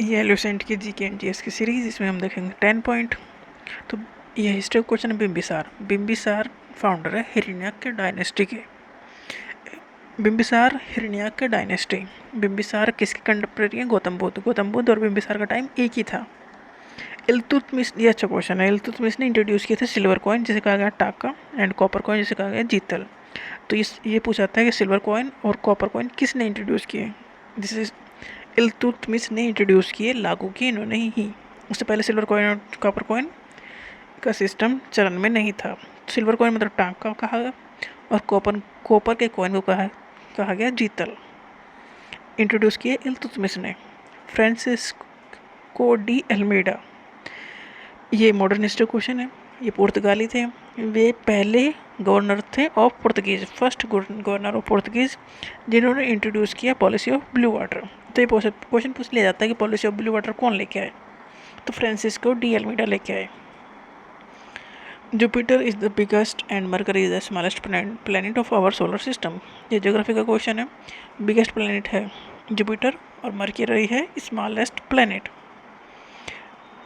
ये एलुसेंट की जी के एन टी एस की सीरीज, इसमें हम देखेंगे 10 पॉइंट। तो ये हिस्ट्री क्वेश्चन है बिम्बिसार। बिम्बिसार फाउंडर है हिरण्यक के डायनेस्टी के। बिम्बिसार हिरण्यक के डायनेस्टी। बिम्बिसार किसके कंटेम्प्रेरी है? गौतम बुद्ध। गौतम बुद्ध और बिम्बिसार का टाइम एक ही था। इल्तुतमिश, ये अच्छा क्वेश्चन है। इल्तुतमिश ने इंट्रोड्यूस किए थे सिल्वर कॉइन जिसे कहा गया टाका, एंड कॉपर कॉइन जिसे कहा गया जीतल। तो ये पूछा था कि सिल्वर कॉइन और कॉपर कॉइन किसने इंट्रोड्यूस किए? दिस इज इल्तुतमिश ने इंट्रोड्यूस किए, लागू किए इन्होंने ही। उससे पहले सिल्वर कॉइन और कॉपर कॉइन का सिस्टम चलन में नहीं था। सिल्वर कॉइन मतलब टाका कहा गया, और कॉपर कॉपर के कॉइन को कहा गया जीतल। इंट्रोड्यूस किए इल्तुतमिश ने। फ्रांसिस्को डी अल्मेडा, ये मॉडर्न हिस्ट्री क्वेश्चन है। ये पुर्तगाली थे। वे पहले गवर्नर थे of Portuguese, first governor of Portuguese जिन्होंने इंट्रोड्यूस किया पॉलिसी ऑफ ब्लू वाटर। तो ये क्वेश्चन पूछ लिया जाता है कि पॉलिसी ऑफ ब्लू वाटर कौन लेके आए? तो फ्रांसिस्को डी अल्मेडा लेके आए। Jupiter is the biggest and Mercury is the smallest planet of our solar system. ये ज्योग्राफी का क्वेश्चन है। बिगेस्ट प्लैनेट है जुपिटर और मरकरी है स्मॉलेस्ट प्लैनेट।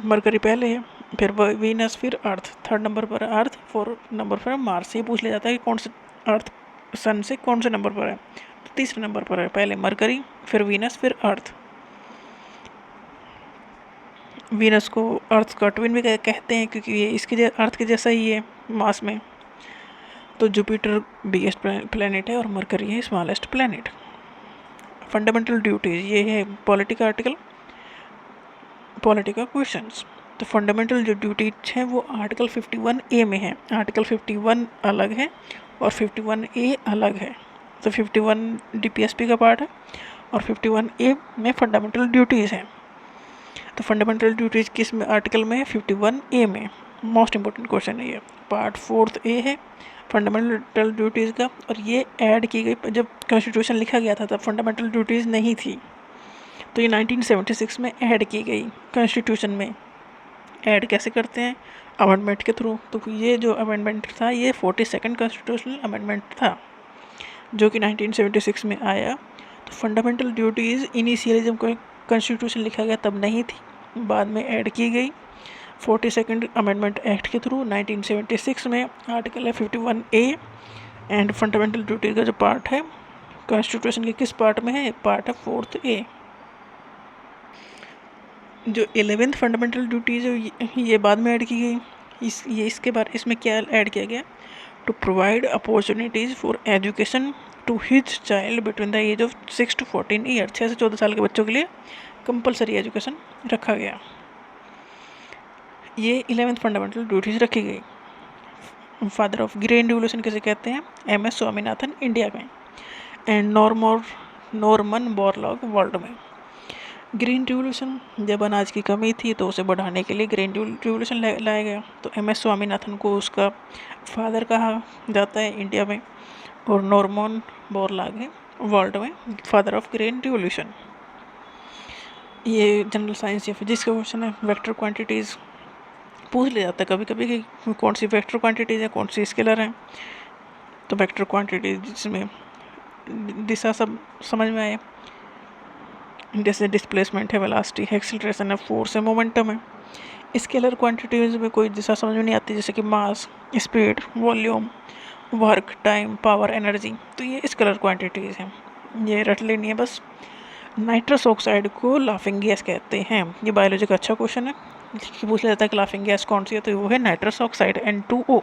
मरकरी पहले है, फिर वीनस, फिर अर्थ, थर्ड नंबर पर है अर्थ, फोर्थ नंबर पर है मार्स। ये पूछ लिया जाता है कि कौन से अर्थ सन से कौन से नंबर पर है? तो तीसरे नंबर पर है। पहले मरकरी, फिर वीनस, फिर अर्थ। वीनस को अर्थ का ट्विन भी कहते हैं क्योंकि ये इसके अर्थ के जैसा ही है मास में। तो जुपिटर बिगेस्ट प्लैनेट है और मरकरी है स्मॉलेस्ट प्लैनेट। फंडामेंटल ड्यूटीज, ये है पॉलिटिकल आर्टिकल, पॉलिटिकल क्वेश्चंस। तो फंडामेंटल जो ड्यूटीज हैं वो आर्टिकल 51A में है। आर्टिकल 51 अलग है और 51A अलग है। तो 51 DPSP का पार्ट है और 51A में फंडामेंटल ड्यूटीज़ हैं। तो फंडामेंटल ड्यूटीज़ किस में आर्टिकल में है? 51A में। मोस्ट इंपॉर्टेंट क्वेश्चन है ये। पार्ट 4A है फंडामेंटल ड्यूटीज़ का, और ये ऐड की गई जब कॉन्स्टिट्यूशन लिखा गया था तब फंडामेंटल ड्यूटीज़ नहीं थी। तो ये 1976 में ऐड की गई कॉन्स्टिट्यूशन में। ऐड कैसे करते हैं? अमेंडमेंट के थ्रू। तो ये जो अमेंडमेंट था ये 42nd कॉन्स्टिट्यूशनल अमेंडमेंट था जो कि 1976 में आया। तो फंडामेंटल ड्यूटीज़ इनिशियली जब कोई कॉन्स्टिट्यूशन लिखा गया तब नहीं थी, बाद में ऐड की गई 42nd अमेंडमेंट एक्ट के थ्रू 1976 में। आर्टिकल है 51A एंड फंडामेंटल ड्यूटीज़ का जो पार्ट है कॉन्स्टिट्यूशन के किस पार्ट में है? पार्ट है 4A। जो 11th फंडामेंटल ड्यूटीज़ है ये बाद में ऐड की गई। इसके बारे इसमें क्या ऐड किया गया? To provide opportunities for education to his child between the age of 6 to 14 year. 6 से 14 साल के बच्चों के लिए कंपलसरी एजुकेशन रखा गया। ये 11th फंडामेंटल ड्यूटीज़ रखी गई। फादर ऑफ ग्रीन रिवोल्यूशन किसे कहते हैं? MS स्वामीनाथन इंडिया में, एंड नॉर्मन बोरलॉग वर्ल्ड में। ग्रीन रिवोल्यूशन, जब अनाज की कमी थी तो उसे बढ़ाने के लिए ग्रीन रिवोल्यूशन लाया गया। तो MS स्वामीनाथन को उसका फादर कहा जाता है इंडिया में, और नॉर्मन बोरलॉग है वर्ल्ड में फादर ऑफ ग्रीन रिवोल्यूशन। ये जनरल साइंस या फिजिक्स का क्वेश्चन है। वेक्टर क्वांटिटीज़ पूछ लिया जाता है कभी कभी कि कौन सी वेक्टर क्वांटिटीज़ है, कौन सी स्केलर है। तो वेक्टर क्वांटिटीज जिसमें दिशा सब समझ में आए, जैसे डिस्प्लेसमेंट है, वेलोसिटी है, एक्सीलरेशन है, फोर्स है, मोमेंटम है। स्केलर क्वांटिटीज में कोई दिशा समझ में नहीं आती, जैसे कि mass, speed, volume, work, time, power, energy. तो ये स्केलर क्वांटिटीज़ हैं, ये रट लेनी है बस। नाइट्रस ऑक्साइड को लाफिंग गैस कहते हैं। ये बायोलॉजी का अच्छा क्वेश्चन है। पूछ लिया जाता है कि लाफिंग गैस कौन सी है, तो वो है नाइट्रस ऑक्साइड N2O।